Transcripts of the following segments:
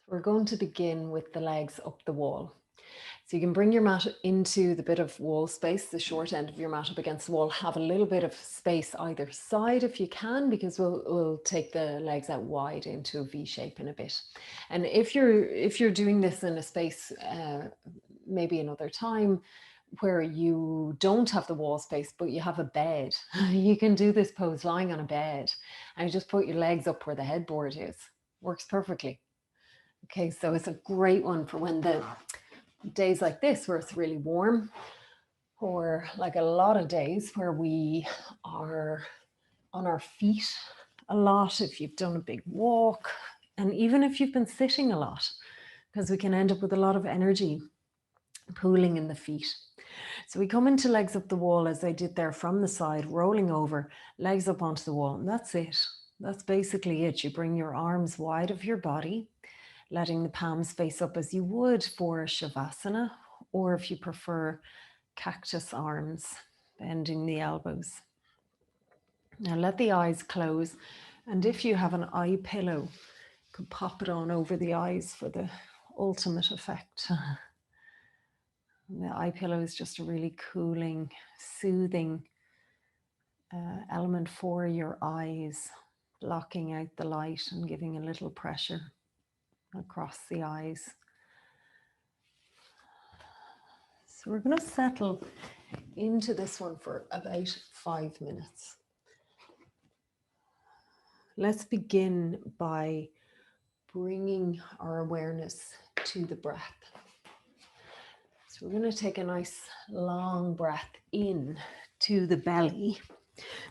We're going to begin with the legs up the wall. So you can bring your mat into the bit of wall space, the short end of your mat up against the wall. Have a little bit of space either side if you can, because we'll take the legs out wide into a V shape in a bit. And if you're doing this in a space, maybe another time, where you don't have the wall space, but you have a bed, you can do this pose lying on a bed and you just put your legs up where the headboard is. Works perfectly. Okay, so it's a great one for when the days like this where it's really warm, or like a lot of days where we are on our feet a lot, if you've done a big walk, and even if you've been sitting a lot, because we can end up with a lot of energy pooling in the feet. So we come into legs up the wall as I did there from the side, rolling over, legs up onto the wall, and that's it. That's basically it. You bring your arms wide of your body, letting the palms face up as you would for Shavasana, or if you prefer, cactus arms, bending the elbows. Now let the eyes close, and if you have an eye pillow, you can pop it on over the eyes for the ultimate effect. The eye pillow is just a really cooling, soothing element for your eyes, blocking out the light and giving a little pressure across the eyes. So we're going to settle into this one for about 5 minutes. Let's begin by bringing our awareness to the breath. So we're going to take a nice long breath in to the belly.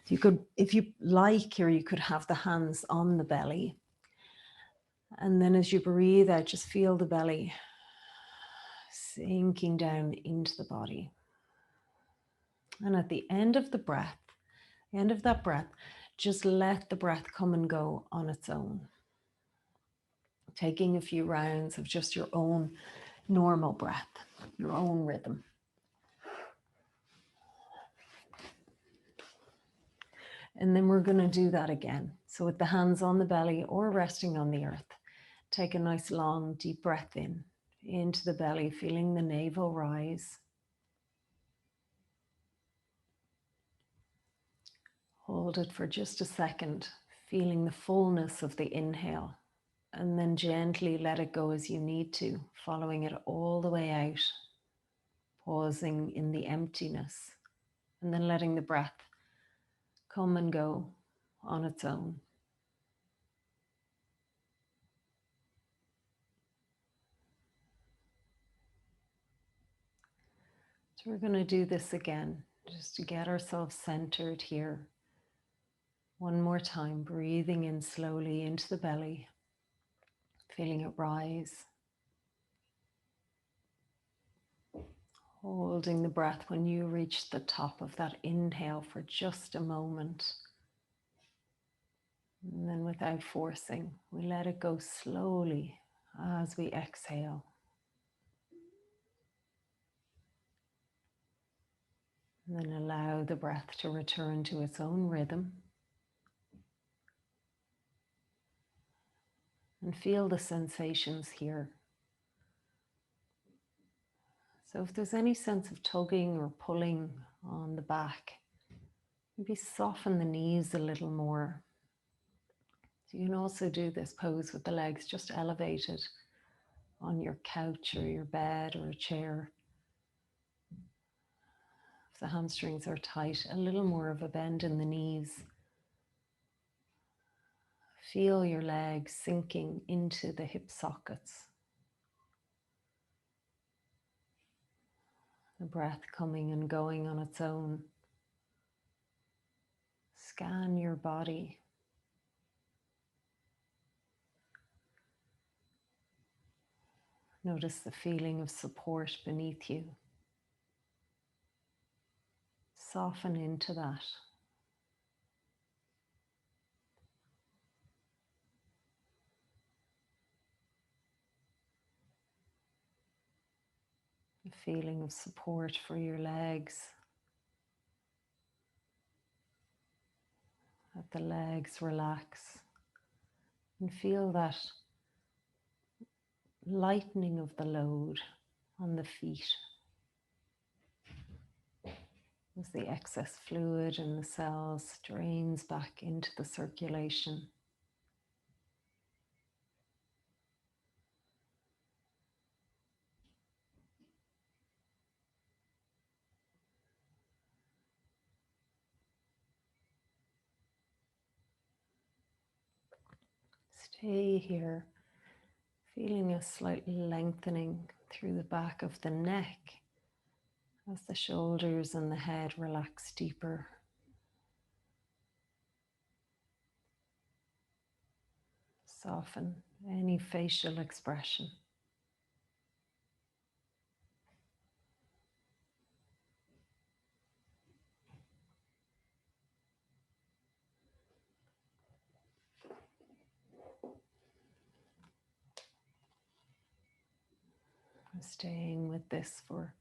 You could, if you like, or you could have the hands on the belly. And then as you breathe out, just feel the belly sinking down into the body. And at the end of the breath, end of that breath, just let the breath come and go on its own. Taking a few rounds of just your own normal breath, your own rhythm. And then we're going to do that again. So with the hands on the belly or resting on the earth, take a nice long deep breath in, into the belly, feeling the navel rise. Hold it for just a second, feeling the fullness of the inhale, and then gently let it go as you need to, following it all the way out, pausing in the emptiness, and then letting the breath come and go on its own. So we're going to do this again, just to get ourselves centered here. One more time, breathing in slowly into the belly, feeling it rise. Holding the breath when you reach the top of that inhale for just a moment. And then without forcing, we let it go slowly as we exhale. And then allow the breath to return to its own rhythm. And feel the sensations here. So if there's any sense of tugging or pulling on the back, maybe soften the knees a little more. So you can also do this pose with the legs just elevated on your couch or your bed or a chair. If the hamstrings are tight, a little more of a bend in the knees. Feel your legs sinking into the hip sockets. The breath coming and going on its own. Scan your body. Notice the feeling of support beneath you. Soften into that. A feeling of support for your legs. Let the legs relax and feel that lightening of the load on the feet as the excess fluid in the cells drains back into the circulation. Stay here, feeling a slight lengthening through the back of the neck as the shoulders and the head relax deeper. Soften any facial expression. Staying with this for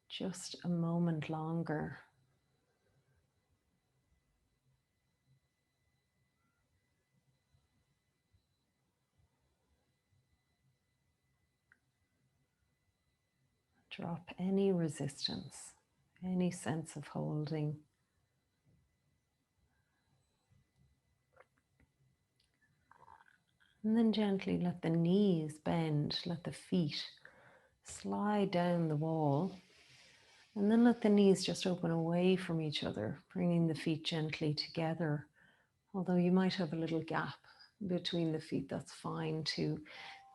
just a moment longer. Drop any resistance, any sense of holding. And then gently let the knees bend, let the feet slide down the wall. And then let the knees just open away from each other, bringing the feet gently together. Although you might have a little gap between the feet, that's fine too.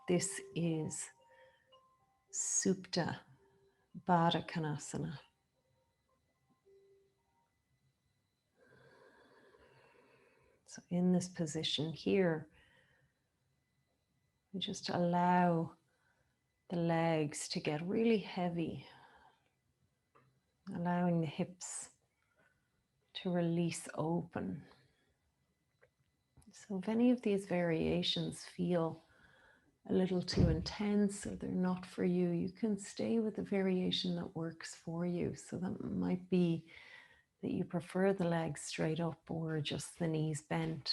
This is Supta, badakonasana. So in this position here, we just allow the legs to get really heavy, allowing the hips to release open. So if any of these variations feel a little too intense or they're not for you, you can stay with the variation that works for you. So that might be that you prefer the legs straight up or just the knees bent.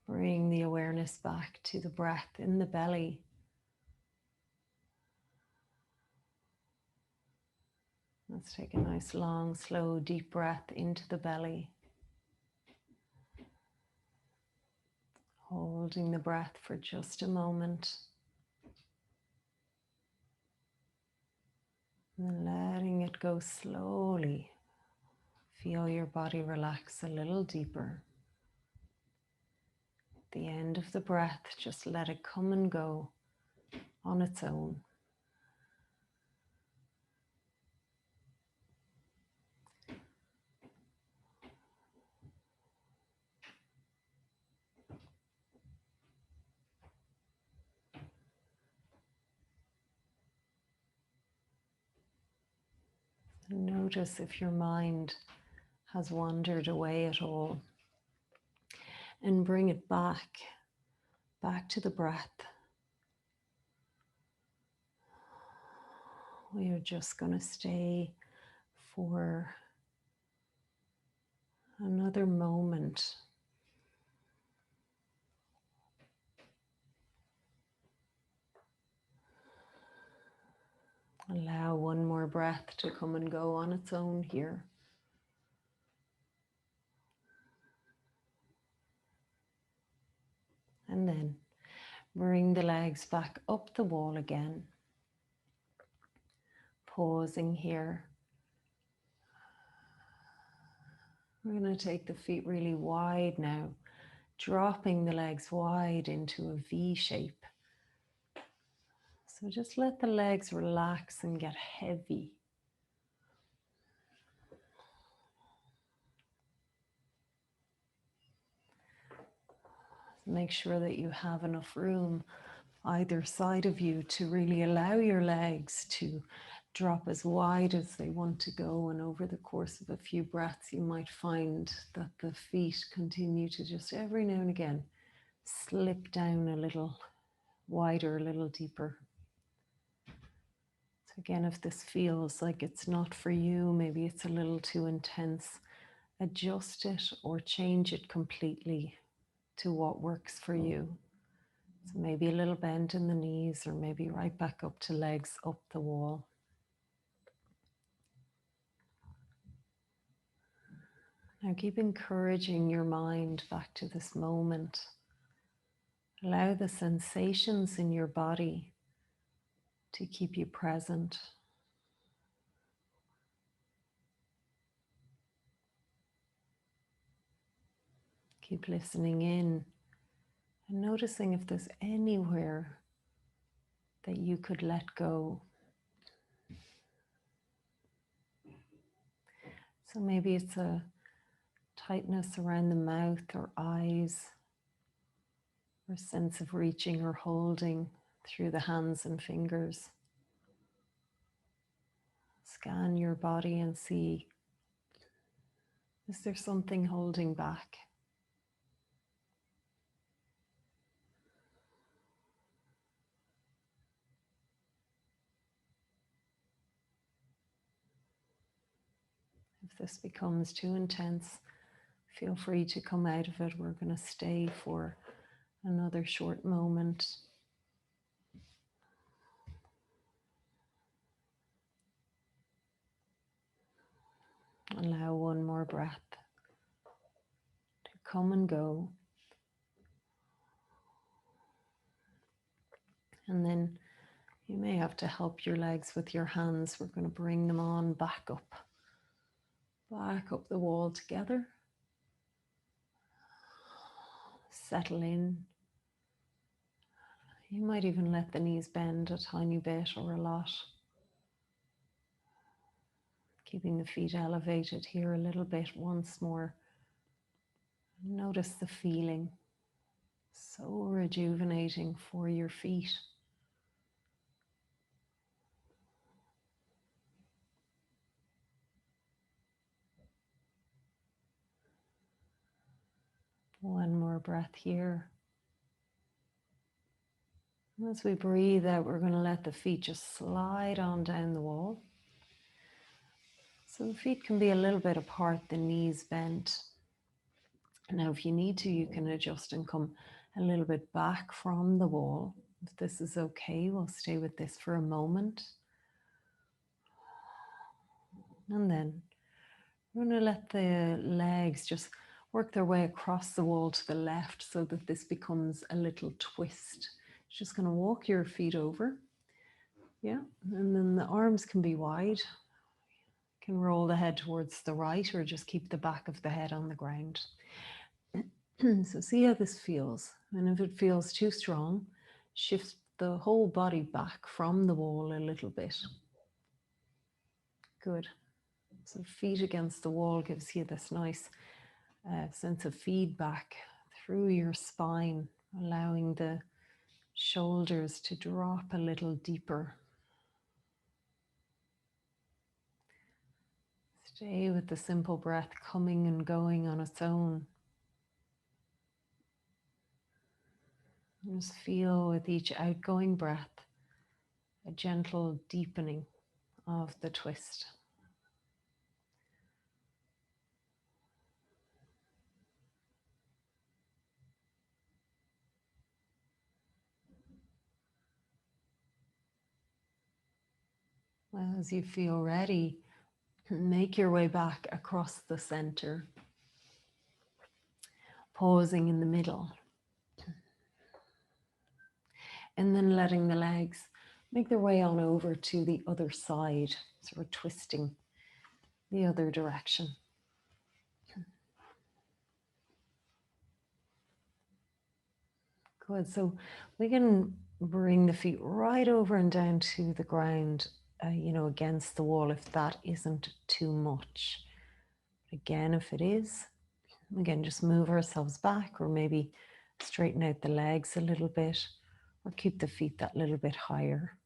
Bring the awareness back to the breath in the belly. Let's take a nice long, slow, deep breath into the belly. Holding the breath for just a moment. And then letting it go slowly. Feel your body relax a little deeper. At the end of the breath, just let it come and go on its own. Notice if your mind has wandered away at all, and bring it back to the breath. We are just going to stay for another moment. Allow one more breath to come and go on its own here. And then bring the legs back up the wall again. Pausing here. We're going to take the feet really wide now, dropping the legs wide into a V shape. So just let the legs relax and get heavy. Make sure that you have enough room either side of you to really allow your legs to drop as wide as they want to go. And over the course of a few breaths, you might find that the feet continue to just every now and again slip down a little wider, a little deeper. So again, if this feels like it's not for you, maybe it's a little too intense, adjust it or change it completely to what works for you. So maybe a little bend in the knees, or maybe right back up to legs up the wall. Now keep encouraging your mind back to this moment. Allow the sensations in your body to keep you present. Keep listening in and noticing if there's anywhere that you could let go. So maybe it's a tightness around the mouth or eyes, or a sense of reaching or holding through the hands and fingers. Scan your body and see, is there something holding back? If this becomes too intense, feel free to come out of it. We're going to stay for another short moment. Allow one more breath to come and go. And then you may have to help your legs with your hands. We're going to bring them on back up the wall together. Settle in. You might even let the knees bend a tiny bit or a lot. Keeping the feet elevated here a little bit once more. Notice the feeling. So rejuvenating for your feet. One more breath here. As we breathe out, we're going to let the feet just slide on down the wall. So the feet can be a little bit apart, the knees bent. Now, if you need to, you can adjust and come a little bit back from the wall. If this is okay, we'll stay with this for a moment. And then we're going to let the legs just work their way across the wall to the left so that this becomes a little twist. Just going to walk your feet over. Yeah, and then the arms can be wide. You can roll the head towards the right or just keep the back of the head on the ground. So see how this feels. And if it feels too strong, shift the whole body back from the wall a little bit. Good. So feet against the wall gives you this nice sense of feedback through your spine, allowing the shoulders to drop a little deeper. Stay with the simple breath coming and going on its own. Just feel with each outgoing breath a gentle deepening of the twist. Well, as you feel ready, make your way back across the center, pausing in the middle, and then letting the legs make their way on over to the other side. So we're twisting the other direction. Good. So we can bring the feet right over and down to the ground, against the wall if that isn't too much. Again, if it is, again, just move ourselves back or maybe straighten out the legs a little bit or keep the feet that little bit higher.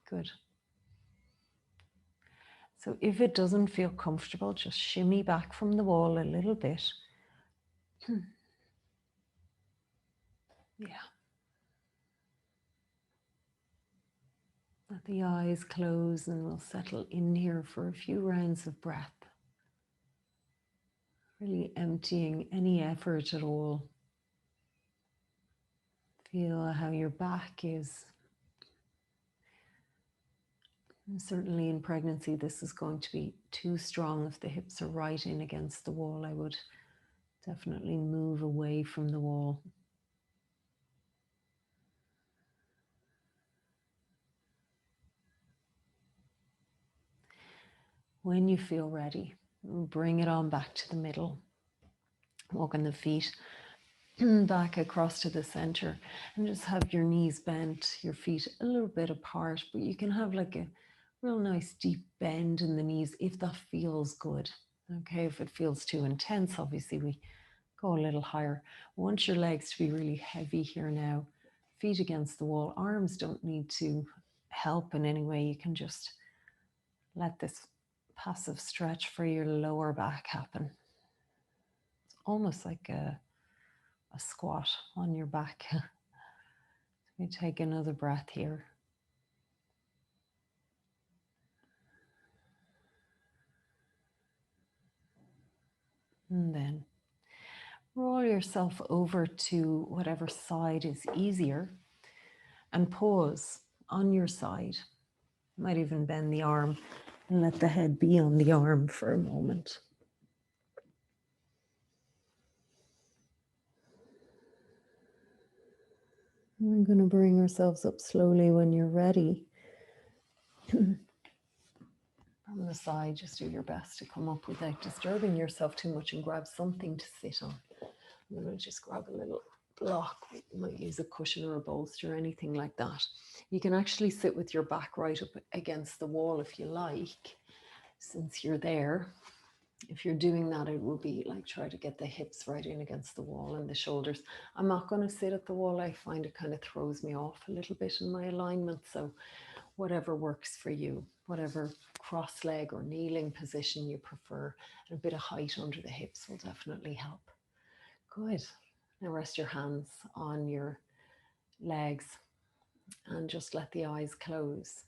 Good. So if it doesn't feel comfortable, just shimmy back from the wall a little bit. Yeah. Let the eyes close and we'll settle in here for a few rounds of breath. Really emptying any effort at all. Feel how your back is. And certainly in pregnancy, this is going to be too strong. If the hips are right in against the wall, I would definitely move away from the wall. When you feel ready, bring it on back to the middle. Walking the feet back across to the center and just have your knees bent, your feet a little bit apart, but you can have like a real nice deep bend in the knees if that feels good. Okay, if it feels too intense, obviously we go a little higher. I want your legs to be really heavy here now. Feet against the wall. Arms don't need to help in any way. You can just let this passive stretch for your lower back happen. It's almost like a squat on your back. We take another breath here. And then roll yourself over to whatever side is easier and pause on your side. You might even bend the arm and let the head be on the arm for a moment. We're going to bring ourselves up slowly when you're ready. From the side, just do your best to come up without disturbing yourself too much and grab something to sit on. I'm going to just grab a little block. You might use a cushion or a bolster or anything like that. You can actually sit with your back right up against the wall if you like, since you're there. If you're doing that, it would be like try to get the hips right in against the wall and the shoulders. I'm not going to sit at the wall. I find it kind of throws me off a little bit in my alignment. So whatever works for you, whatever cross leg or kneeling position you prefer, and a bit of height under the hips will definitely help. Good. Now rest your hands on your legs and just let the eyes close.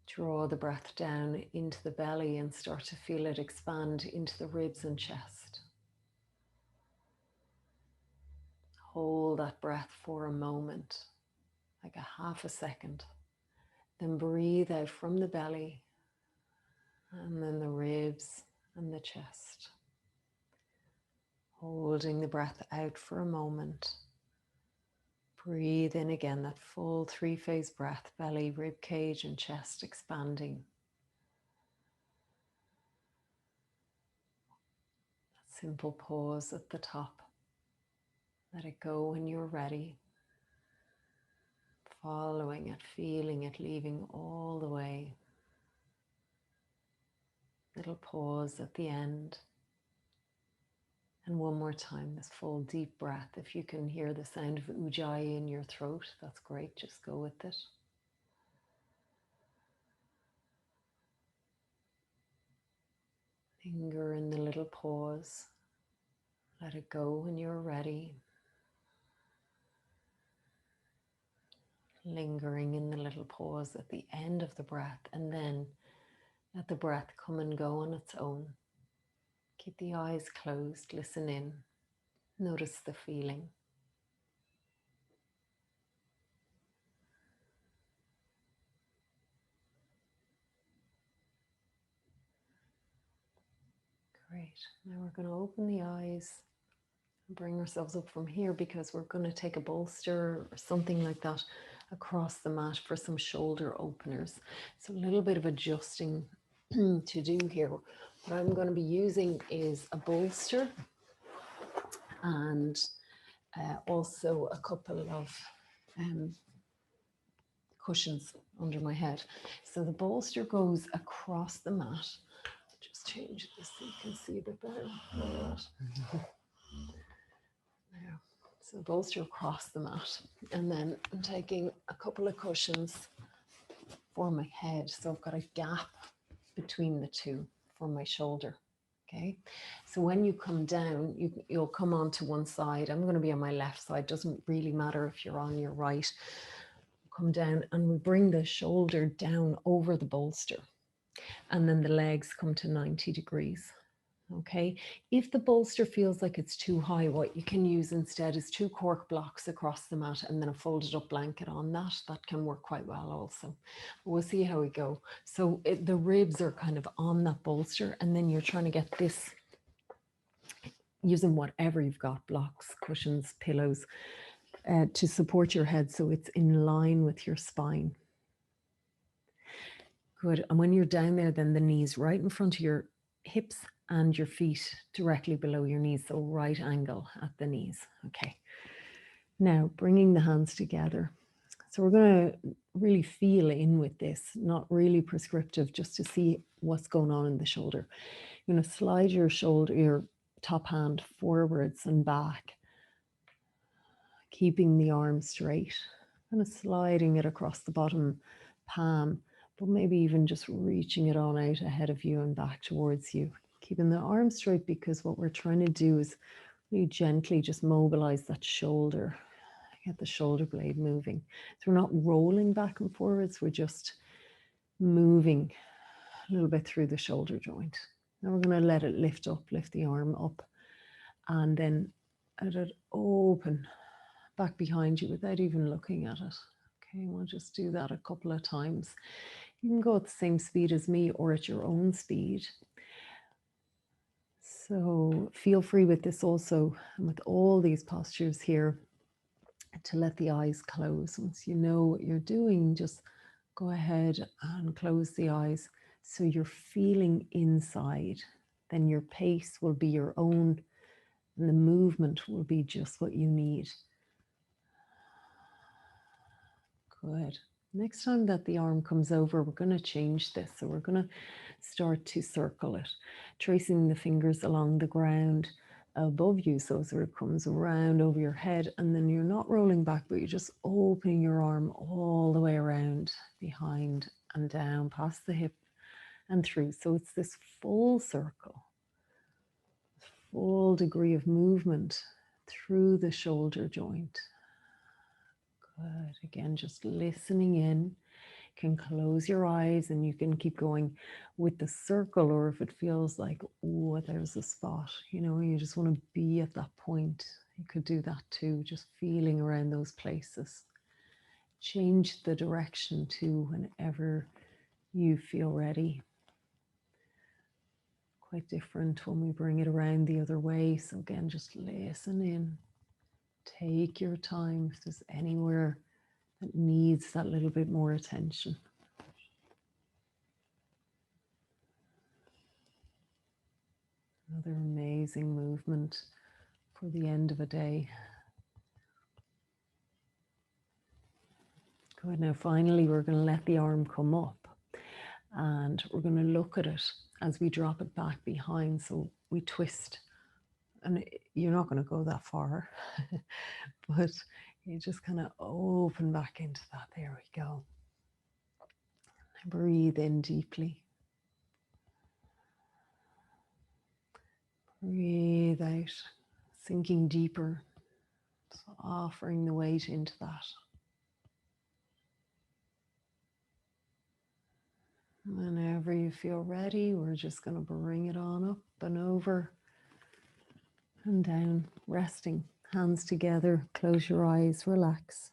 Draw the breath down into the belly and start to feel it expand into the ribs and chest. Hold that breath for a moment, like a half a second. Then breathe out from the belly and then the ribs and the chest. Holding the breath out for a moment. Breathe in again, that full three-phase breath, belly, rib cage, and chest expanding. That simple pause at the top. Let it go when you're ready. Following it, feeling it, leaving all the way. Little pause at the end. And one more time, this full deep breath. If you can hear the sound of ujjayi in your throat, that's great, just go with it. Linger in the little pause. Let it go when you're ready. Lingering in the little pause at the end of the breath, and then let the breath come and go on its own. Keep the eyes closed, listen in, notice the feeling. Great. Now we're going to open the eyes and bring ourselves up from here because we're going to take a bolster or something like that across the mat for some shoulder openers. So a little bit of adjusting to do here. What I'm going to be using is a bolster and also a couple of cushions under my head. So the bolster goes across the mat. Just change this so you can see a bit better. There. So bolster across the mat. And then I'm taking a couple of cushions for my head. So I've got a gap between the two for my shoulder. Okay, so when you come down, you'll come onto one side. I'm going to be on my left side. Doesn't really matter if you're on your right. Come down and we bring the shoulder down over the bolster. And then the legs come to 90 degrees. Okay, if the bolster feels like it's too high, what you can use instead is 2 cork blocks across the mat and then a folded up blanket on that. That can work quite well also. We'll see how we go. So the ribs are kind of on that bolster, and then you're trying to get this using whatever you've got, blocks, cushions, pillows, to support your head so it's in line with your spine. Good. And when you're down there, then the knees right in front of your hips and your feet directly below your knees, so right angle at the knees. Okay. Now bringing the hands together. So we're going to really feel in with this, not really prescriptive, just to see what's going on in the shoulder. You're going to slide your shoulder, your top hand forwards and back, keeping the arm straight, kind of sliding it across the bottom palm, but maybe even just reaching it on out ahead of you and back towards you. Keeping the arm straight, because what we're trying to do is really gently just mobilize that shoulder, get the shoulder blade moving. So we're not rolling back and forwards, we're just moving a little bit through the shoulder joint. Now we're going to let it lift up, lift the arm up, and then let it open back behind you without even looking at it. Okay, we'll just do that a couple of times. You can go at the same speed as me or at your own speed. So feel free with this also, and with all these postures here, to let the eyes close. Once you know what you're doing, just go ahead and close the eyes so you're feeling inside. Then your pace will be your own, and the movement will be just what you need. Good. Next time that the arm comes over, we're going to change this. So we're going to start to circle it, tracing the fingers along the ground above you. So as it comes around over your head, and then you're not rolling back, but you're just opening your arm all the way around, behind and down, past the hip and through. So it's this full circle, full degree of movement through the shoulder joint. Good. Again, just listening in. You can close your eyes and you can keep going with the circle, or if it feels like, oh, there's a spot, you know, you just want to be at that point, you could do that too, just feeling around those places. Change the direction too whenever you feel ready. Quite different when we bring it around the other way. So again, just listen in. Take your time if there's anywhere that needs that little bit more attention. Another amazing movement for the end of a day. Good. Now finally we're going to let the arm come up, and we're going to look at it as we drop it back behind. So we twist, and you're not going to go that far, but you just kind of open back into that. There we go. Breathe in deeply. Breathe out, sinking deeper, so offering the weight into that. Whenever you feel ready, we're just going to bring it on up and over and down, resting, hands together, close your eyes, relax.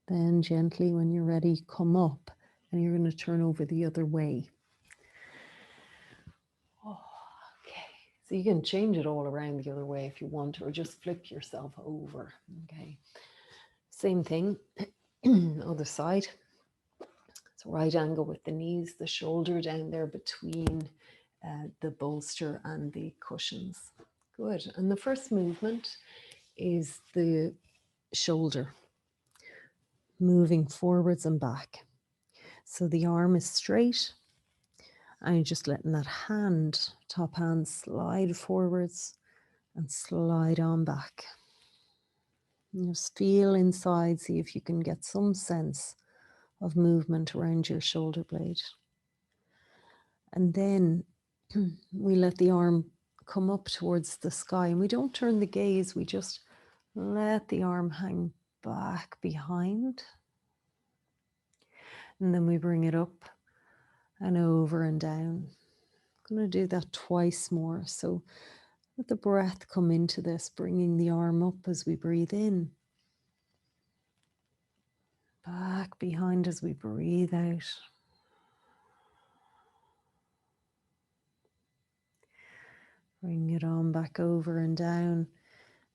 Then gently, when you're ready, come up, and you're going to turn over the other way. Oh, okay, so you can change it all around the other way if you want, or just flip yourself over. Okay, same thing, other side. So right angle with the knees, the shoulder down there between the bolster and the cushions. Good. And the first movement is the shoulder, moving forwards and back. So the arm is straight, and you're just letting that hand, top hand, slide forwards and slide on back. And just feel inside, see if you can get some sense of movement around your shoulder blade. And then we let the arm come up towards the sky, and we don't turn the gaze, we just let the arm hang back behind. And then we bring it up and over and down. I'm going to do that twice more. So let the breath come into this, bringing the arm up as we breathe in. Back behind as we breathe out. Bring it on back over and down.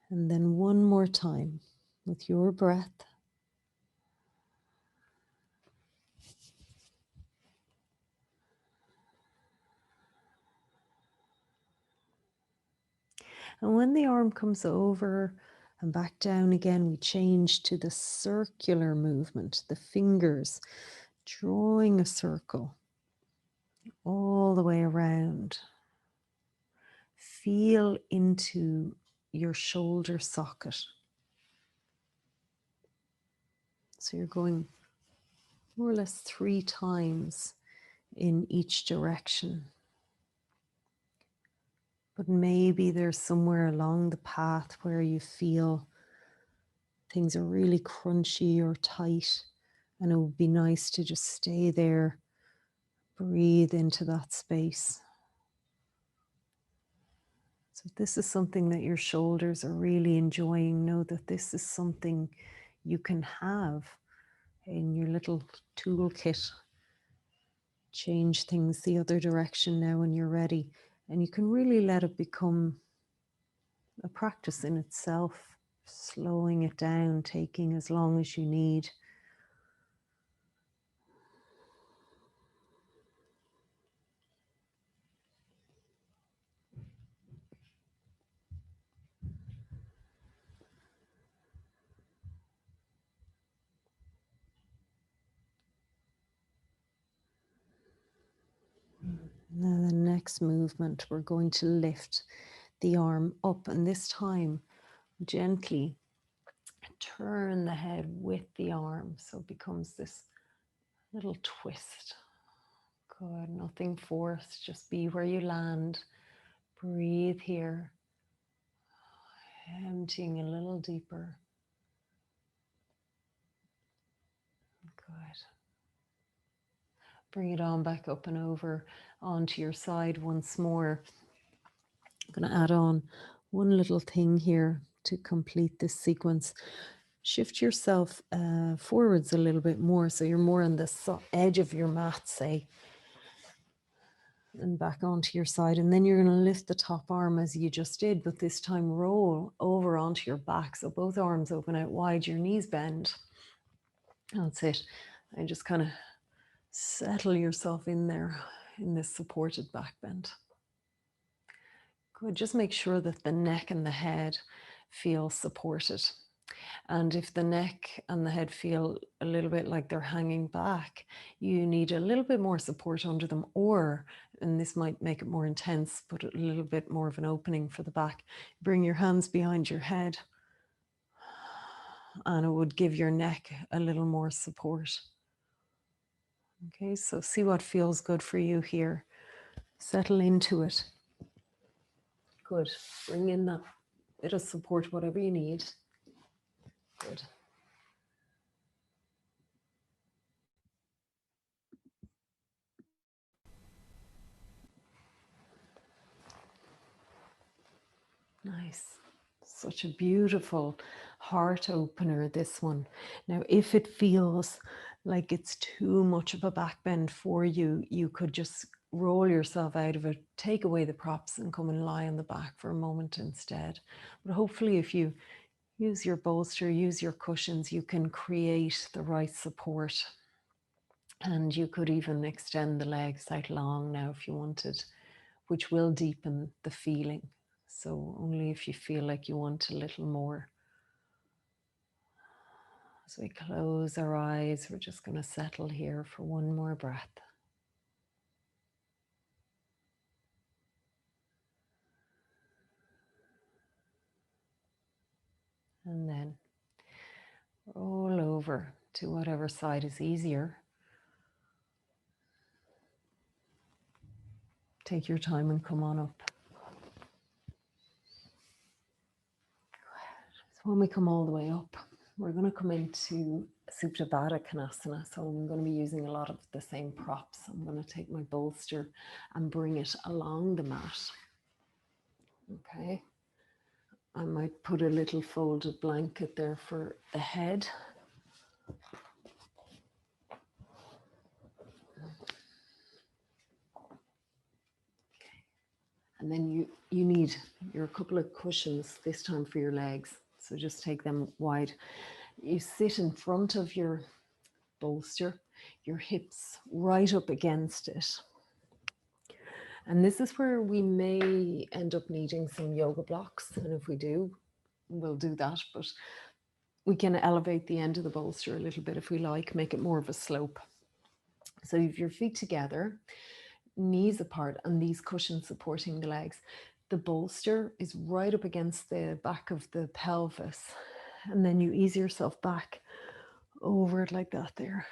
And then one more time with your breath. And when the arm comes over and back down again, we change to the circular movement, the fingers drawing a circle all the way around. Feel into your shoulder socket. So you're going more or less 3 times in each direction. But maybe there's somewhere along the path where you feel things are really crunchy or tight, and it would be nice to just stay there, breathe into that space. So if this is something that your shoulders are really enjoying, know that this is something you can have in your little toolkit. Change things the other direction now when you're ready, and you can really let it become a practice in itself, slowing it down, taking as long as you need. Now the next movement, we're going to lift the arm up, and this time gently turn the head with the arm, so it becomes this little twist. Good, nothing forced, just be where you land. Breathe here, emptying a little deeper. Good. Bring it on back up and over onto your side once more. I'm going to add on one little thing here to complete this sequence. Shift yourself forwards a little bit more, so you're more on the edge of your mat, say, and back onto your side. And then you're going to lift the top arm as you just did, but this time roll over onto your back. So both arms open out wide, your knees bend. That's it. And just kind of settle yourself in there in this supported back bend. Good. Just make sure that the neck and the head feel supported. And if the neck and the head feel a little bit like they're hanging back, you need a little bit more support under them, or, and this might make it more intense, but a little bit more of an opening for the back. Bring your hands behind your head, and it would give your neck a little more support. Okay, so see what feels good for you here. Settle into it. Good. Bring in that bit of support, whatever you need. Good. Nice. Such a beautiful heart opener, this one. Now, if it feels like it's too much of a back bend for you, you could just roll yourself out of it, take away the props and come and lie on the back for a moment instead. But hopefully if you use your bolster, use your cushions, you can create the right support. And you could even extend the legs out long now if you wanted, which will deepen the feeling. So only if you feel like you want a little more. As we close our eyes, we're just going to settle here for one more breath. And then roll over to whatever side is easier. Take your time and come on up. So when we come all the way up, we're going to come into Supta badakonasana. So I'm going to be using a lot of the same props. I'm going to take my bolster and bring it along the mat. Okay. I might put a little folded blanket there for the head. And then you need your couple of cushions this time for your legs. So just take them wide. You sit in front of your bolster, your hips right up against it. And this is where we may end up needing some yoga blocks. And if we do, we'll do that. But we can elevate the end of the bolster a little bit if we like, make it more of a slope. So you have your feet together, knees apart, and these cushions supporting the legs. The bolster is right up against the back of the pelvis. And then you ease yourself back over it like that there.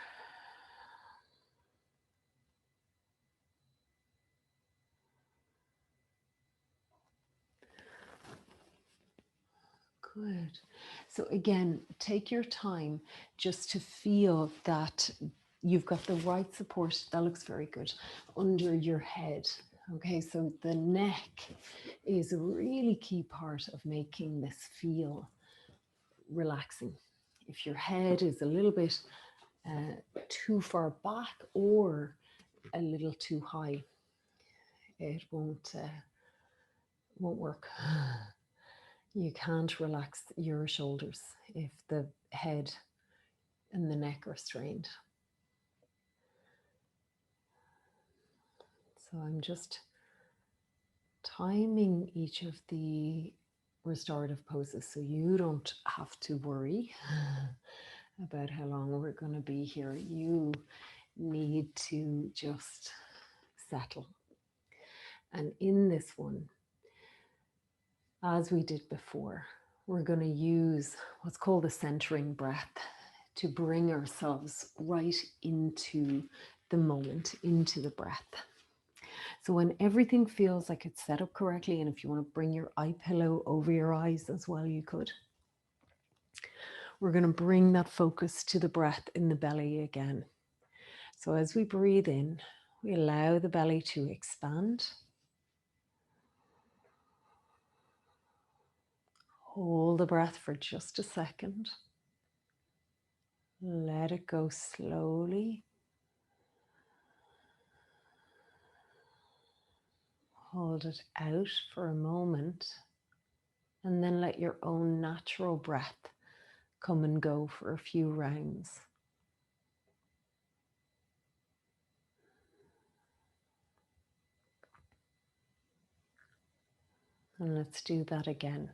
Good. So again, take your time just to feel that you've got the right support. That looks very good under your head. Okay, so the neck is a really key part of making this feel relaxing. If your head is a little bit too far back or a little too high, it won't work. You can't relax your shoulders if the head and the neck are strained. So I'm just timing each of the restorative poses so you don't have to worry about how long we're going to be here. You need to just settle. And in this one, as we did before, we're going to use what's called a centering breath to bring ourselves right into the moment, into the breath. So when everything feels like it's set up correctly, and if you want to bring your eye pillow over your eyes as well, you could. We're going to bring that focus to the breath in the belly again. So as we breathe in, we allow the belly to expand. Hold the breath for just a second. Let it go slowly. Hold it out for a moment. And then let your own natural breath come and go for a few rounds. And let's do that again.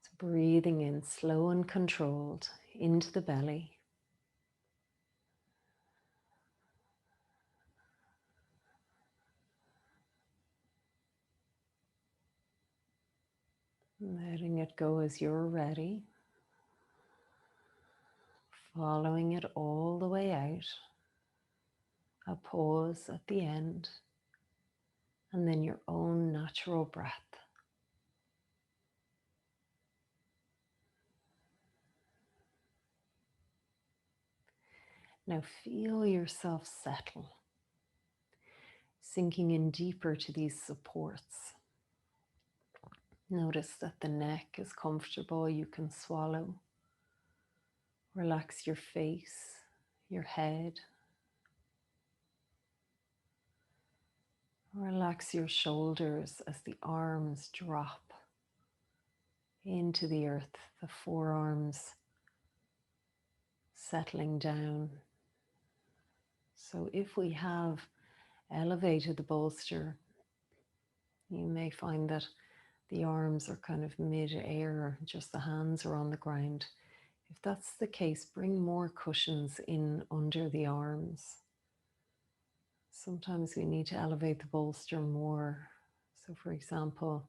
So breathing in slow and controlled into the belly. Letting it go as you're ready. Following it all the way out. A pause at the end. And then your own natural breath. Now feel yourself settle. Sinking in deeper to these supports. Notice that the neck is comfortable. You can swallow. Relax your face, your head. Relax your shoulders as the arms drop into the earth, the forearms settling down. So if we have elevated the bolster, you may find that the arms are kind of mid-air, just the hands are on the ground. If that's the case, bring more cushions in under the arms. Sometimes we need to elevate the bolster more. So for example,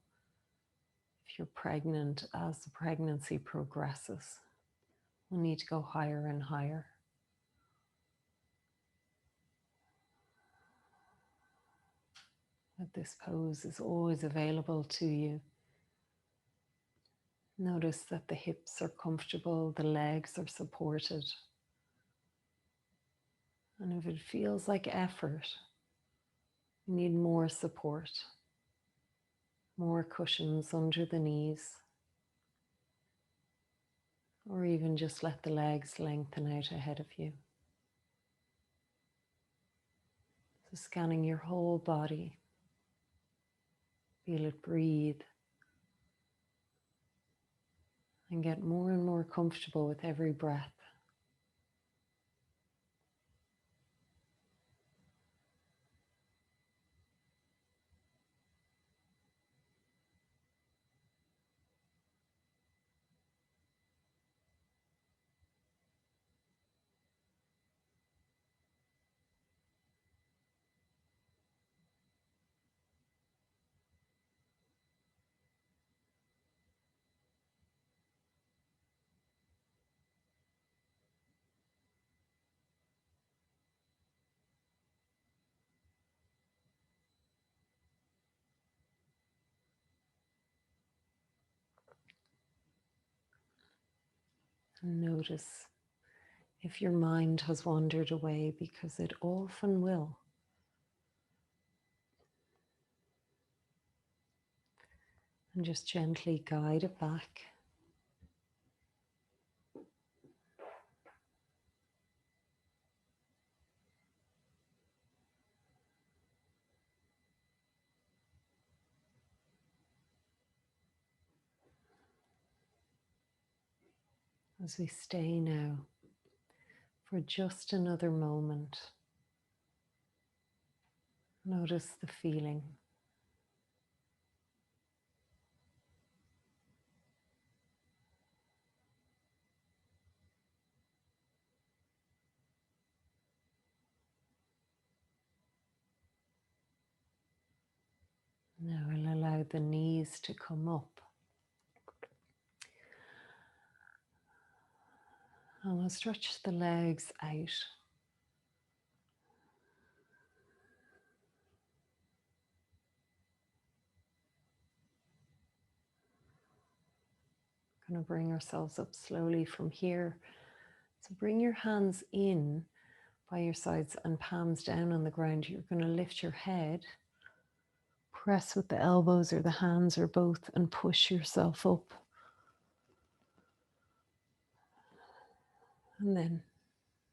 if you're pregnant, as the pregnancy progresses, we need to go higher and higher. But this pose is always available to you. Notice that the hips are comfortable, the legs are supported. And if it feels like effort, you need more support, more cushions under the knees, or even just let the legs lengthen out ahead of you. So scanning your whole body, feel it breathe, and get more and more comfortable with every breath. And notice if your mind has wandered away, because it often will. And just gently guide it back. As we stay now for just another moment, notice the feeling. Now I'll allow the knees to come up. And we'll stretch the legs out. Going to bring ourselves up slowly from here. So bring your hands in by your sides and palms down on the ground. You're going to lift your head, press with the elbows or the hands or both, and push yourself up. And then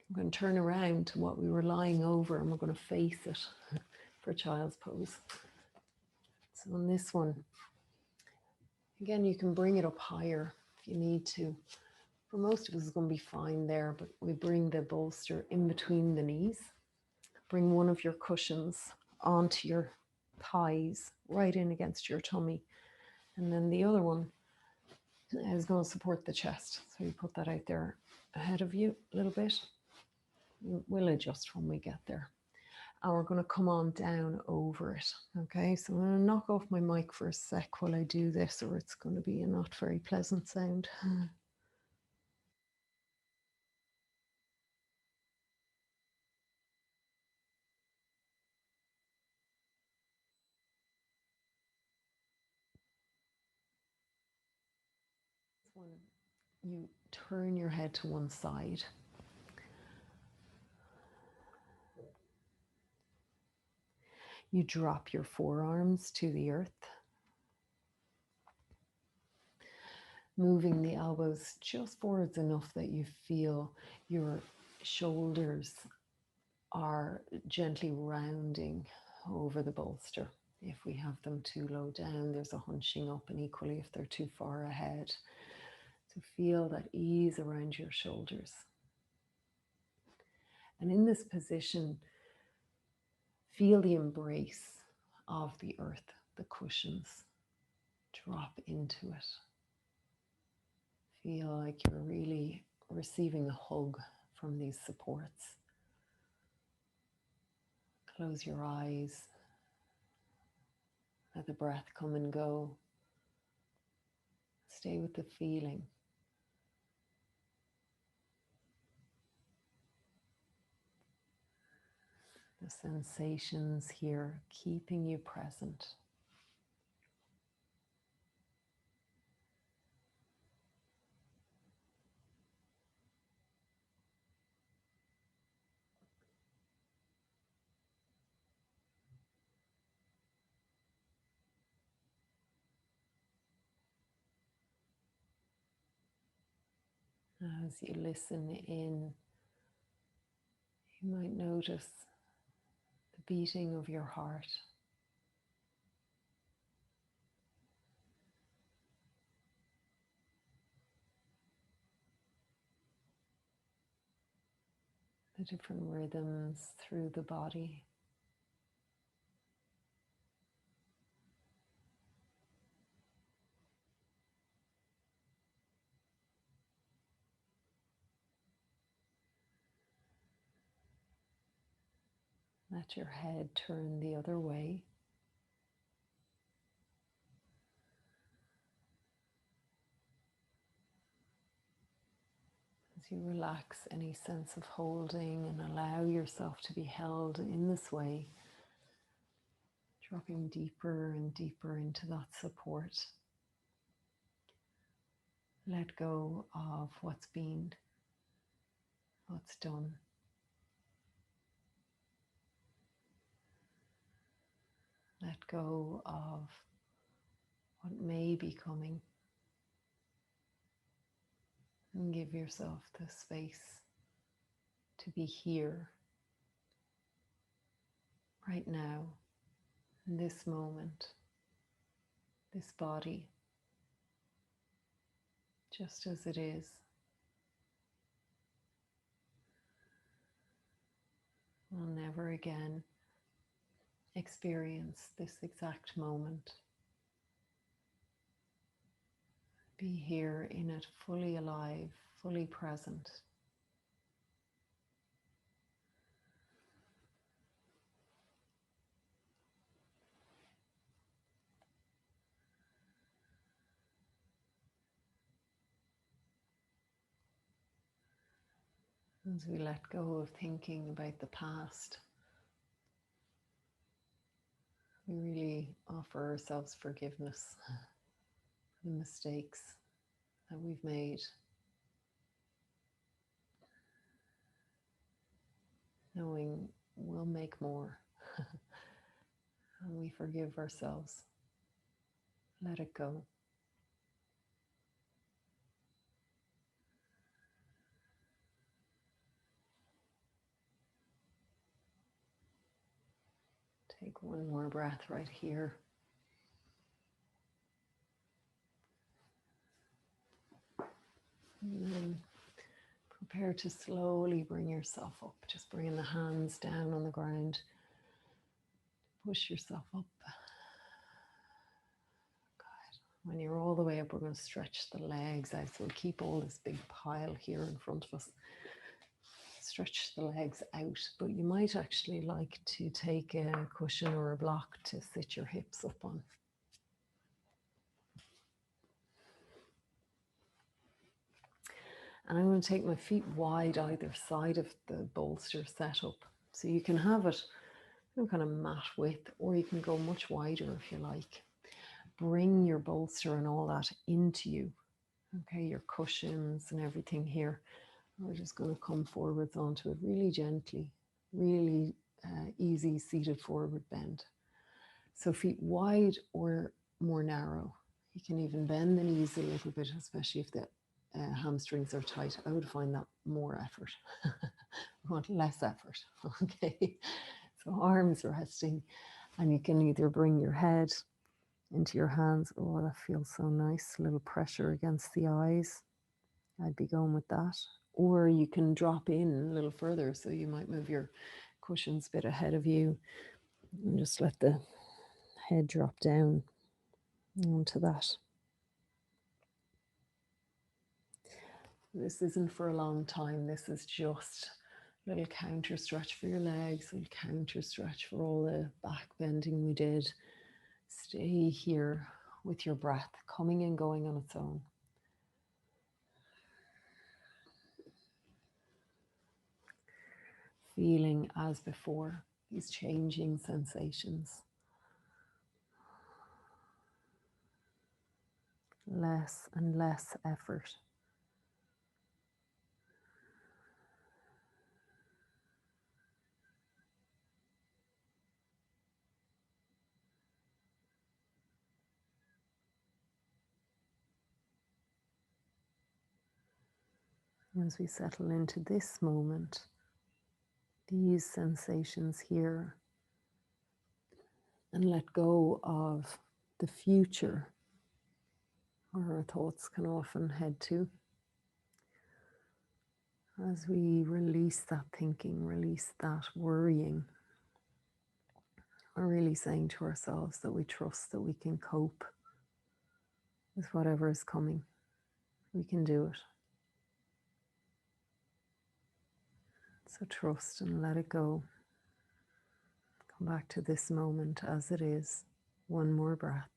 I'm going to turn around to what we were lying over, and we're going to face it for child's pose. So on this one, again, you can bring it up higher if you need to. For most of us, it's going to be fine there, but we bring the bolster in between the knees. Bring one of your cushions onto your thighs, right in against your tummy. And then the other one is going to support the chest. So you put that out there ahead of you a little bit. We'll adjust when we get there. And we're going to come on down over it. Okay, so I'm going to knock off my mic for a sec while I do this, or it's going to be a not very pleasant sound. When you turn your head to one side, you drop your forearms to the earth, moving the elbows just forwards enough that you feel your shoulders are gently rounding over the bolster. If we have them too low down, there's a hunching up, and equally if they're too far ahead. So feel that ease around your shoulders. And in this position, feel the embrace of the earth, the cushions. Drop into it. Feel like you're really receiving a hug from these supports. Close your eyes. Let the breath come and go. Stay with the feeling. The sensations here, keeping you present. As you listen in, you might notice the beating of your heart. The different rhythms through the body. Let your head turn the other way. As you relax any sense of holding and allow yourself to be held in this way, dropping deeper and deeper into that support. Let go of what's been, what's done. Let go of what may be coming. And give yourself the space to be here, right now, in this moment, this body, just as it is. We'll never again experience this exact moment. Be here in it, fully alive, fully present. As we let go of thinking about the past, we really offer ourselves forgiveness for the mistakes that we've made. Knowing we'll make more. And we forgive ourselves. Let it go. Take one more breath right here. And then prepare to slowly bring yourself up. Just bringing the hands down on the ground. Push yourself up. Good. When you're all the way up, we're going to stretch the legs out. So we'll keep all this big pile here in front of us. Stretch the legs out, but you might actually like to take a cushion or a block to sit your hips up on. And I'm going to take my feet wide either side of the bolster setup. So you can have it kind of mat width, or you can go much wider if you like. Bring your bolster and all that into you. Okay, your cushions and everything here. We're just going to come forwards onto it really gently, really easy seated forward bend. So feet wide or more narrow. You can even bend the knees a little bit, especially if the hamstrings are tight. I would find that more effort. I want less effort. Okay, so arms resting, and you can either bring your head into your hands. Oh, that feels so nice. A little pressure against the eyes. I'd be going with that. Or you can drop in a little further, so you might move your cushions a bit ahead of you and just let the head drop down onto that. This isn't for a long time. This is just a little counter stretch for your legs, a little counter stretch for all the back bending we did. Stay here with your breath coming and going on its own. Feeling as before, these changing sensations. Less and less effort. As we settle into this moment, these sensations here, and let go of the future where our thoughts can often head to. As we release that thinking, release that worrying, we're really saying to ourselves that we trust that we can cope with whatever is coming. We can do it. So trust and let it go. Come back to this moment as it is. One more breath.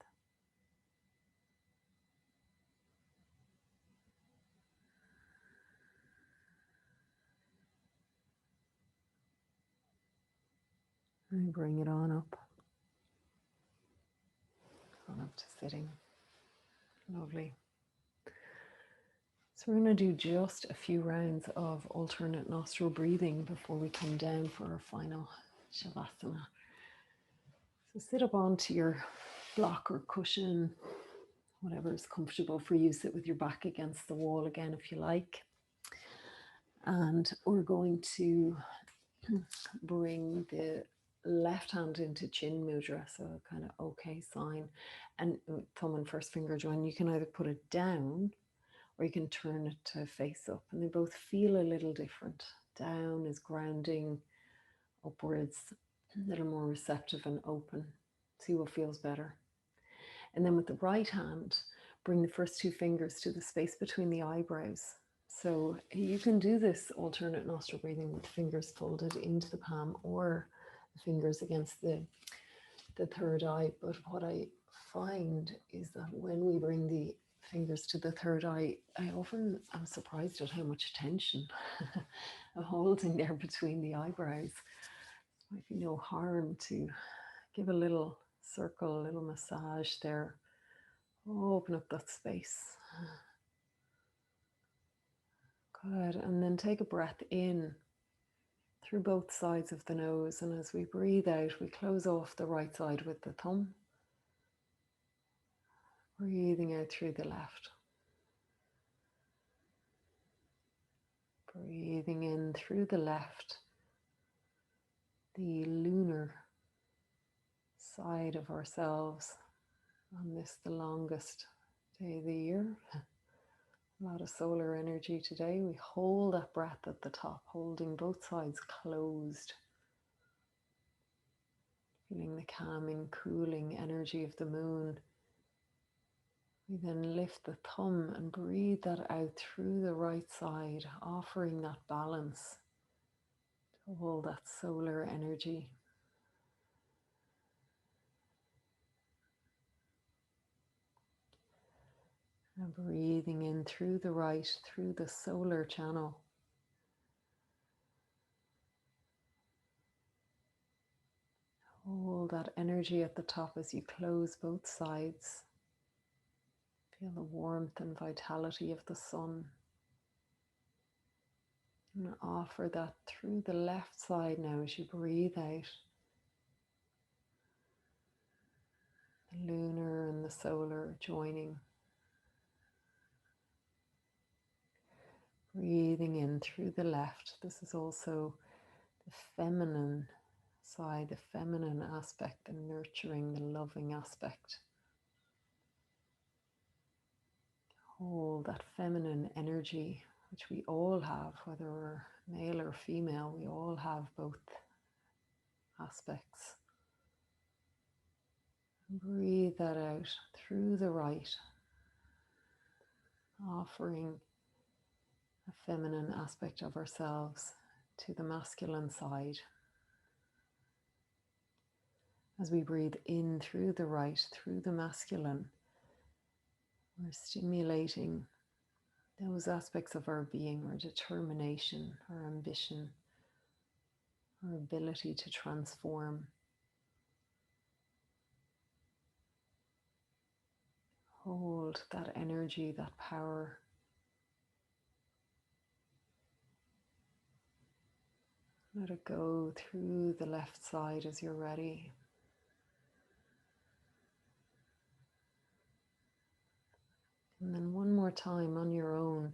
And bring it on up to sitting. Lovely. So we're going to do just a few rounds of alternate nostril breathing before we come down for our final Shavasana. So sit up onto your block or cushion, whatever is comfortable for you. Sit with your back against the wall again if you like. And we're going to bring the left hand into chin mudra, so kind of okay sign, and thumb and first finger join. You can either put it down or you can turn it to face up, and they both feel a little different. Down is grounding, upwards a little more receptive and open. See what feels better. And then with the right hand, bring the first two fingers to the space between the eyebrows. So you can do this alternate nostril breathing with fingers folded into the palm or the fingers against the third eye. But what I find is that when we bring the fingers to the third eye, I often am surprised at how much tension I'm holding there between the eyebrows. Might be no harm to give a little circle, a little massage there. Open up that space. Good. And then take a breath in through both sides of the nose. And as we breathe out, we close off the right side with the thumb. Breathing out through the left. Breathing in through the left, the lunar side of ourselves on this, the longest day of the year. A lot of solar energy today. We hold that breath at the top, holding both sides closed. Feeling the calming, cooling energy of the moon. We then lift the thumb and breathe that out through the right side, offering that balance to hold that solar energy. And breathing in through the right, through the solar channel. Hold that energy at the top as you close both sides. Feel the warmth and vitality of the sun. And offer that through the left side now as you breathe out. The lunar and the solar joining. Breathing in through the left. This is also the feminine side, the feminine aspect, the nurturing, the loving aspect. Hold that feminine energy, which we all have, whether we're male or female, we all have both aspects. Breathe that out through the right, offering a feminine aspect of ourselves to the masculine side. As we breathe in through the right, through the masculine, we're stimulating those aspects of our being, our determination, our ambition, our ability to transform. Hold that energy, that power. Let it go through the left side as you're ready. And then one more time on your own,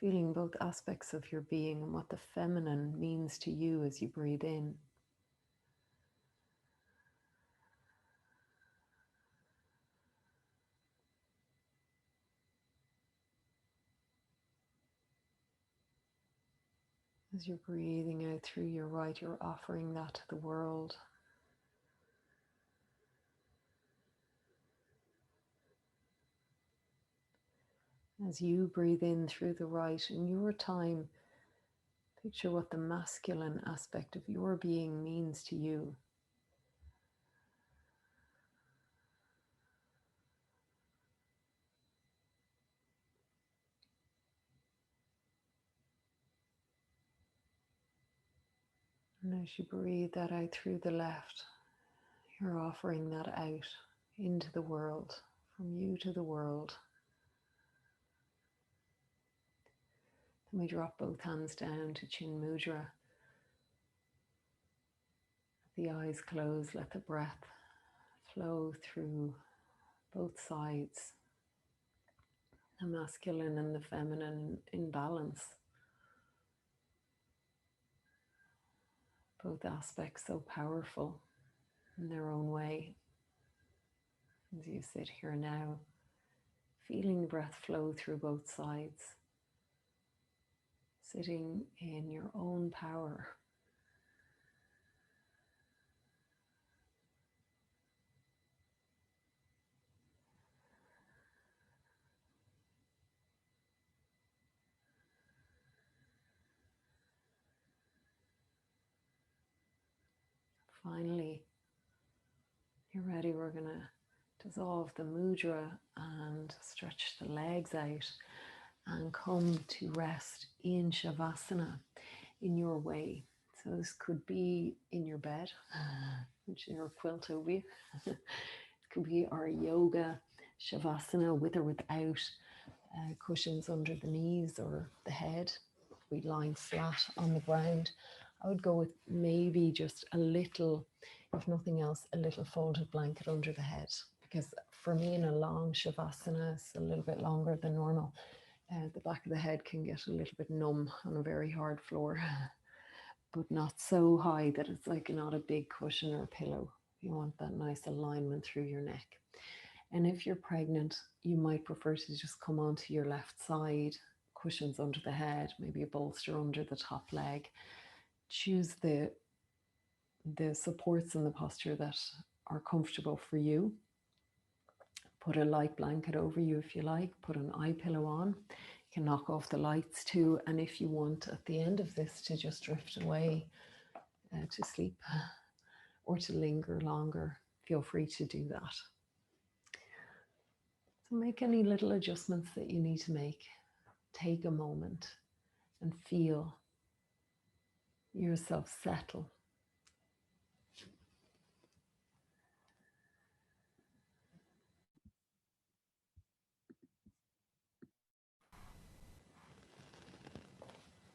Feeling both aspects of your being and what the feminine means to you as you breathe in. As you're breathing out through your right, you're offering that to the world. As you breathe in through the right, in your time, picture what the masculine aspect of your being means to you. And as you breathe that out through the left, you're offering that out into the world, from you to the world. Then we drop both hands down to Chin Mudra. The eyes close, let the breath flow through both sides, the masculine and the feminine in balance. Both aspects so powerful in their own way. As you sit here now, feeling the breath flow through both sides, sitting in your own power. Finally, you're ready, we're going to dissolve the mudra and stretch the legs out and come to rest in Shavasana in your way. So this could be in your bed, which is your quilt over you. It could be our yoga Shavasana with or without cushions under the knees or the head. We lying flat on the ground. I would go with maybe just a little, if nothing else, a little folded blanket under the head. Because for me, in a long Shavasana, it's a little bit longer than normal. The back of the head can get a little bit numb on a very hard floor, but not so high that it's like not a big cushion or pillow. You want that nice alignment through your neck. And if you're pregnant, you might prefer to just come onto your left side, cushions under the head, maybe a bolster under the top leg. Choose the supports and the posture that are comfortable for you. Put a light blanket over you if you like, put an eye pillow on. You can knock off the lights too. And if you want at the end of this to just drift away to sleep or to linger longer, feel free to do that. So make any little adjustments that you need to make. Take a moment and feel yourself settle.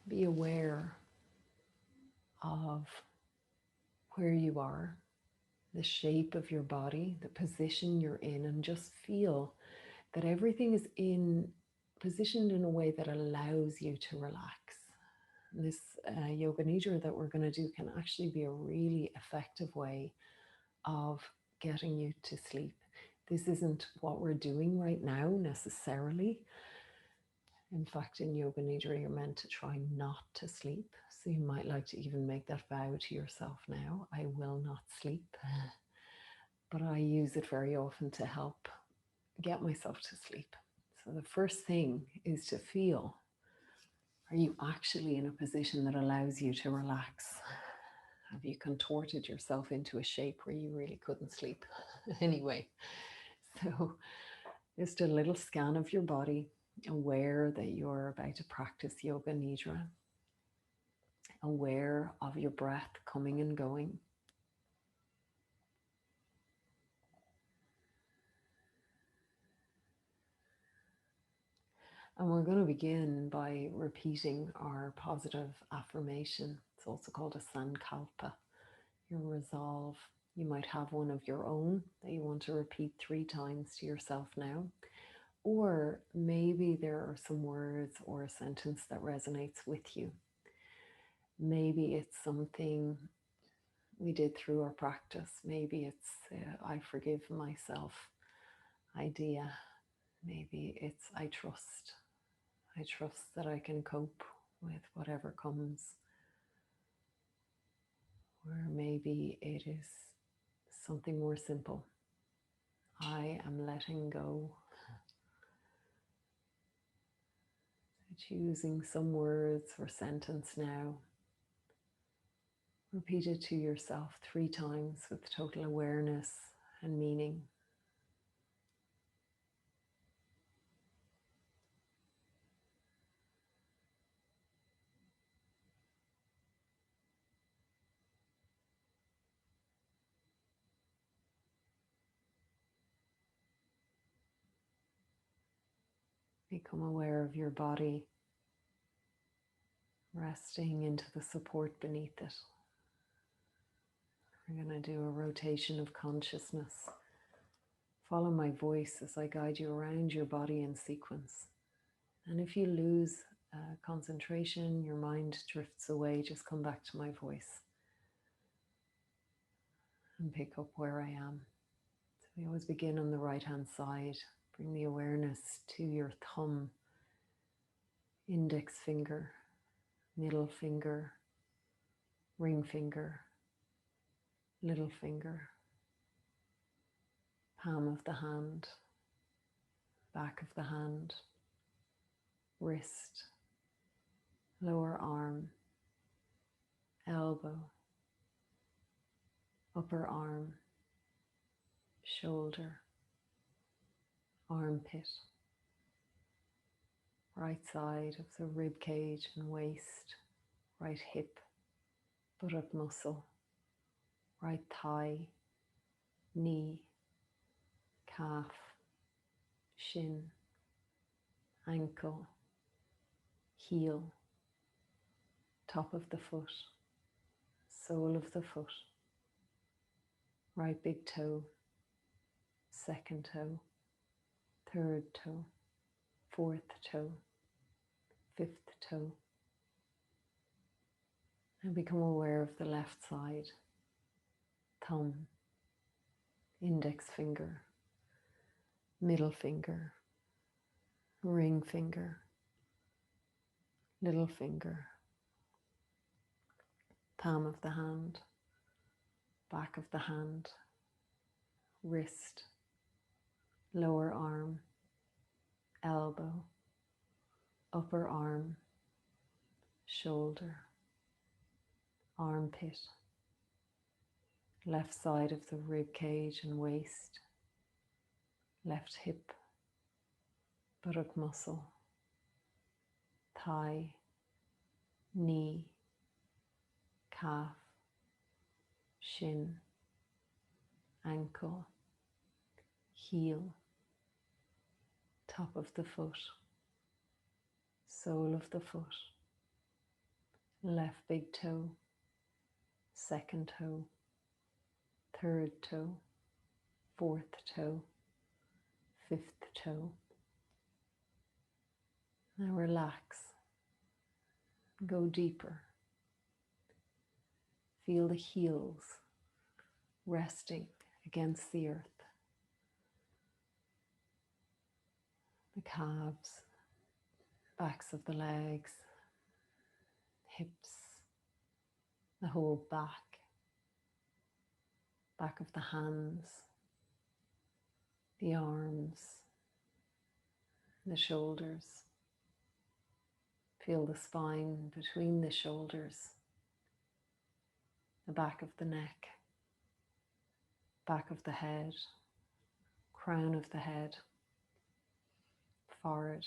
Be aware of where you are, the shape of your body, the position you're in, and just feel that everything is positioned in a way that allows you to relax. This yoga nidra that we're going to do can actually be a really effective way of getting you to sleep. This isn't what we're doing right now necessarily. In fact, in yoga nidra, you're meant to try not to sleep. So you might like to even make that vow to yourself now. I will not sleep. But I use it very often to help get myself to sleep. So the first thing is to feel, are you actually in a position that allows you to relax? Have you contorted yourself into a shape where you really couldn't sleep? Anyway, so just a little scan of your body, aware that you're about to practice yoga nidra, aware of your breath coming and going. And we're going to begin by repeating our positive affirmation. It's also called a sankalpa, your resolve. You might have one of your own that you want to repeat 3 times to yourself now. Or maybe there are some words or a sentence that resonates with you. Maybe it's something we did through our practice. Maybe it's I forgive myself idea. Maybe it's I trust. I trust that I can cope with whatever comes. Or maybe it is something more simple. I am letting go. Choosing some words or sentence now. Repeat it to yourself 3 times with total awareness and meaning. Become aware of your body resting into the support beneath it. We're going to do a rotation of consciousness. Follow my voice as I guide you around your body in sequence. And if you lose concentration, your mind drifts away, just come back to my voice and pick up where I am. So we always begin on the right hand side. Bring the awareness to your thumb, index finger, middle finger, ring finger, little finger, palm of the hand, back of the hand, wrist, lower arm, elbow, upper arm, shoulder, armpit, right side of the rib cage and waist, right hip, buttock muscle, right thigh, knee, calf, shin, ankle, heel, top of the foot, sole of the foot, right big toe, second toe, third toe, fourth toe, fifth toe. And become aware of the left side, thumb, index finger, middle finger, ring finger, little finger, palm of the hand, back of the hand, wrist, lower arm, elbow, upper arm, shoulder, armpit, left side of the rib cage and waist, left hip, buttock muscle, thigh, knee, calf, shin, ankle, heel, top of the foot, sole of the foot, left big toe, second toe, third toe, fourth toe, fifth toe. Now relax, go deeper. Feel the heels resting against the earth, the calves, backs of the legs, hips, the whole back, back of the hands, the arms, the shoulders. Feel the spine between the shoulders, the back of the neck, back of the head, crown of the head, forehead,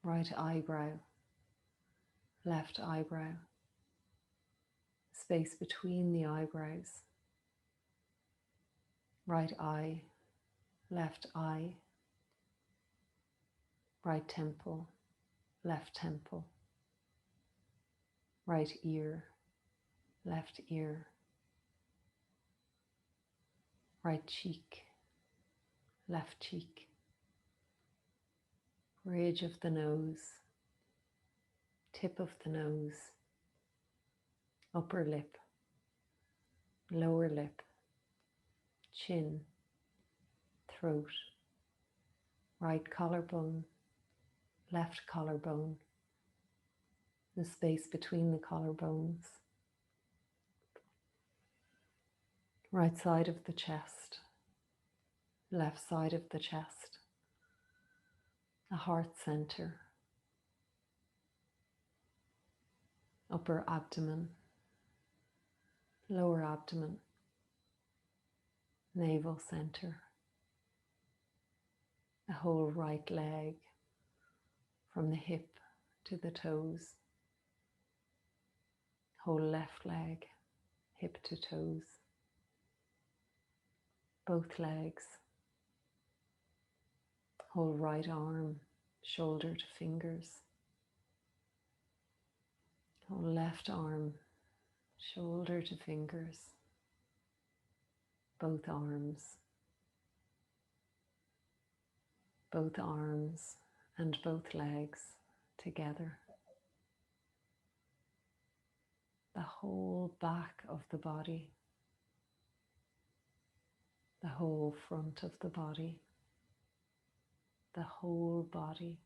right eyebrow, left eyebrow, space between the eyebrows, right eye, left eye, right temple, left temple, right ear, left ear, right cheek, left cheek, bridge of the nose, tip of the nose, upper lip, lower lip, chin, throat, right collarbone, left collarbone, the space between the collarbones, right side of the chest, left side of the chest, the heart center, upper abdomen, lower abdomen, navel center, the whole right leg from the hip to the toes, whole left leg, hip to toes, both legs, whole right arm, shoulder to fingers, whole left arm, shoulder to fingers, both arms and both legs together, the whole back of the body, the whole front of the body, the whole body,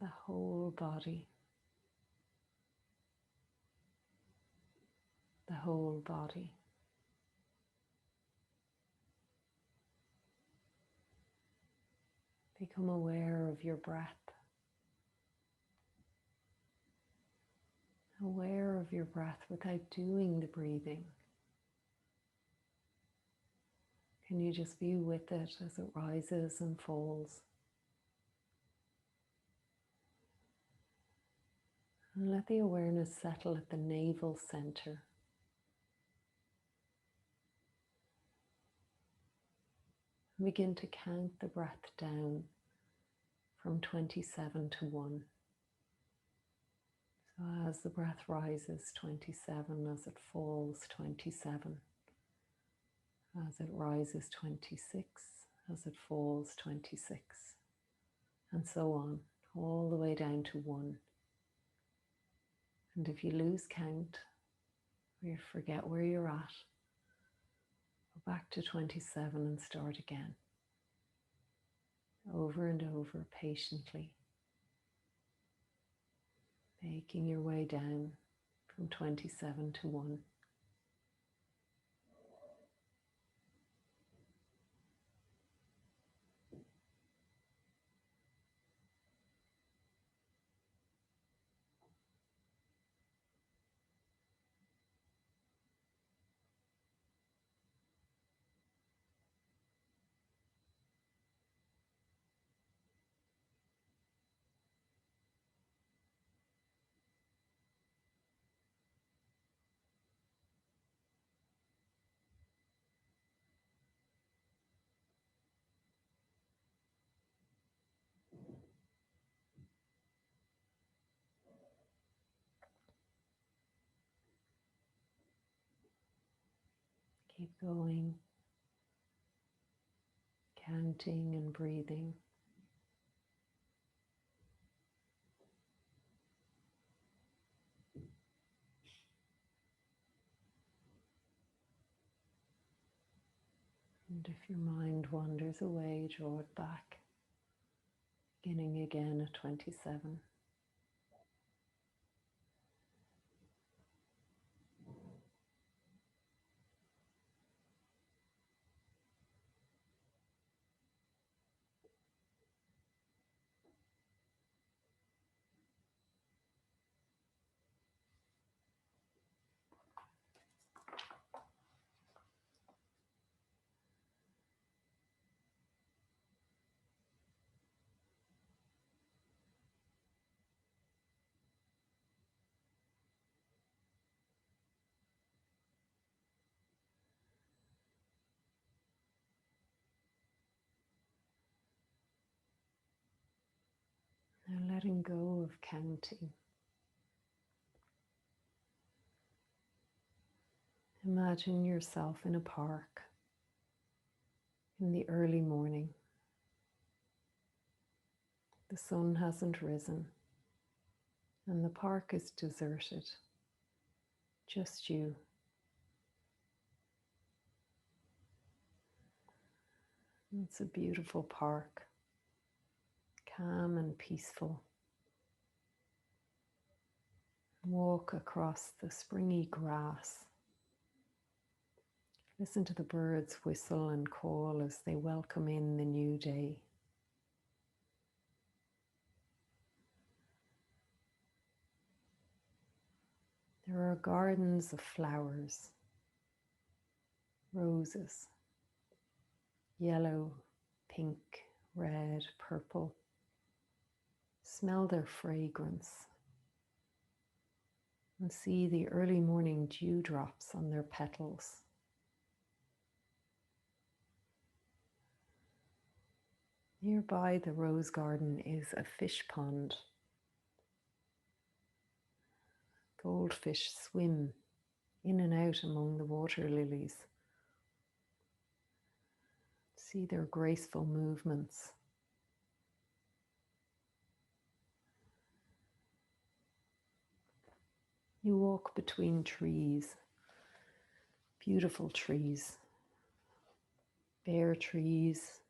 the whole body, the whole body. Become aware of your breath, aware of your breath without doing the breathing. Can you just be with it as it rises and falls? And let the awareness settle at the navel center. And begin to count the breath down from 27 to 1. So as the breath rises, 27, as it falls, 27, as it rises, 26, as it falls, 26, and so on, all the way down to 1. And if you lose count, or you forget where you're at, go back to 27 and start again. Over and over, patiently, making your way down from 27 to 1. Keep going, counting and breathing. And if your mind wanders away, draw it back, beginning again at 27. Now letting go of counting. Imagine yourself in a park, in the early morning. The sun hasn't risen and the park is deserted. Just you. It's a beautiful park, calm and peaceful. Walk across the springy grass. Listen to the birds whistle and call as they welcome in the new day. There are gardens of flowers, roses, yellow, pink, red, purple. Smell their fragrance and see the early morning dewdrops on their petals. Nearby the rose garden is a fish pond. Goldfish swim in and out among the water lilies. See their graceful movements. You walk between trees, beautiful trees, bare trees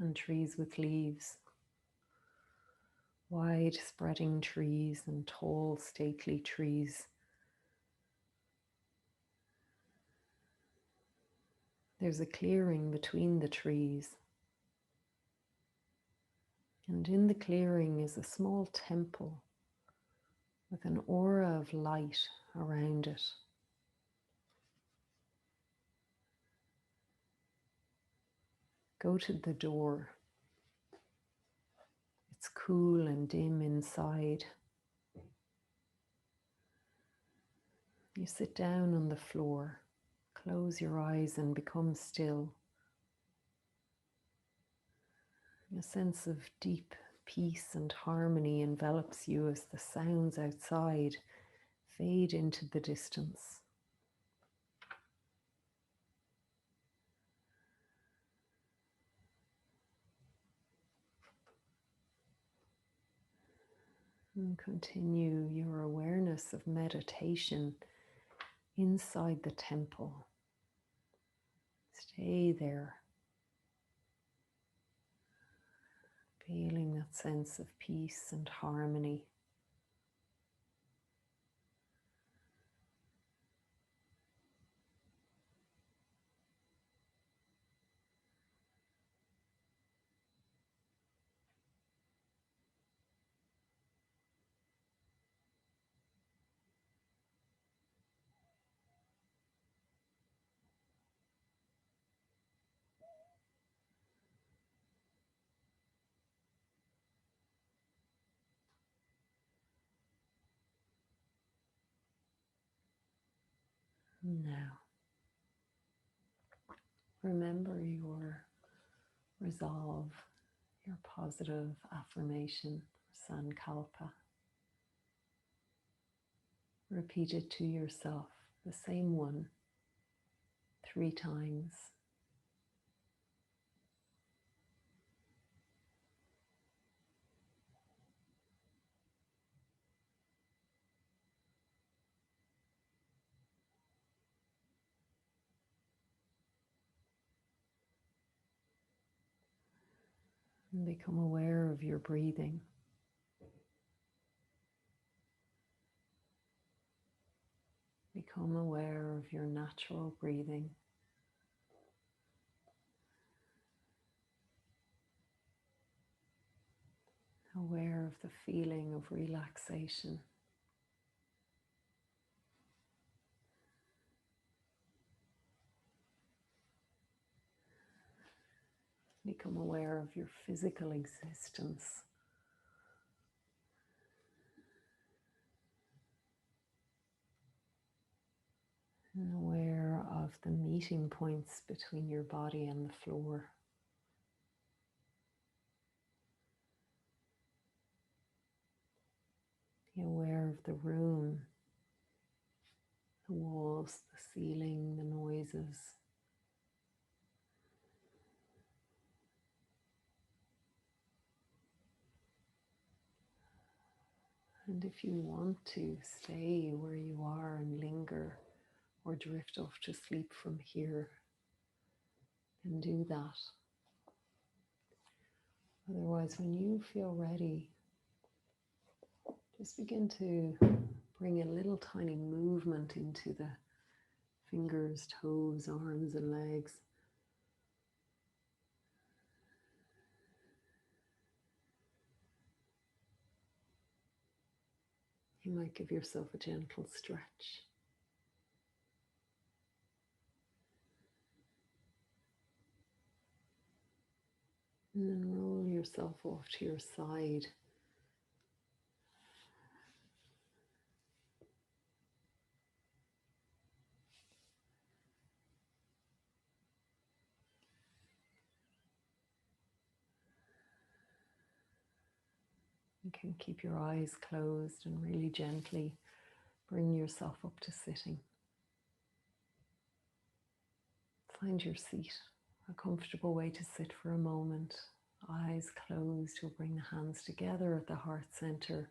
and trees with leaves, wide spreading trees and tall stately trees. There's a clearing between the trees, and in the clearing is a small temple with an aura of light around it. Go to the door. It's cool and dim inside. You sit down on the floor, close your eyes and become still. A sense of deep peace and harmony envelops you as the sounds outside fade into the distance. And continue your awareness of meditation inside the temple. Stay there, feeling that sense of peace and harmony. Now, remember your resolve, your positive affirmation, sankalpa. Repeat it to yourself, the same one, 3 times. And become aware of your breathing. Become aware of your natural breathing. Aware of the feeling of relaxation. Become aware of your physical existence. And aware of the meeting points between your body and the floor. Be aware of the room, the walls, the ceiling, the noises. And if you want to, stay where you are and linger or drift off to sleep from here, then do that. Otherwise, when you feel ready, just begin to bring a little tiny movement into the fingers, toes, arms, and legs. You might give yourself a gentle stretch. And then roll yourself off to your side. You can keep your eyes closed and really gently bring yourself up to sitting. Find your seat, a comfortable way to sit for a moment. Eyes closed, you'll bring the hands together at the heart center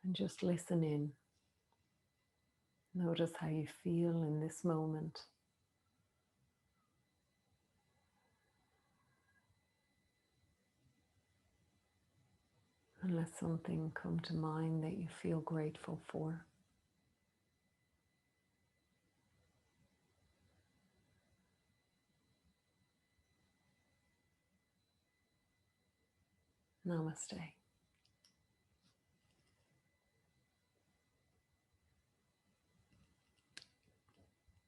and just listen in. Notice how you feel in this moment. And let something come to mind that you feel grateful for. Namaste.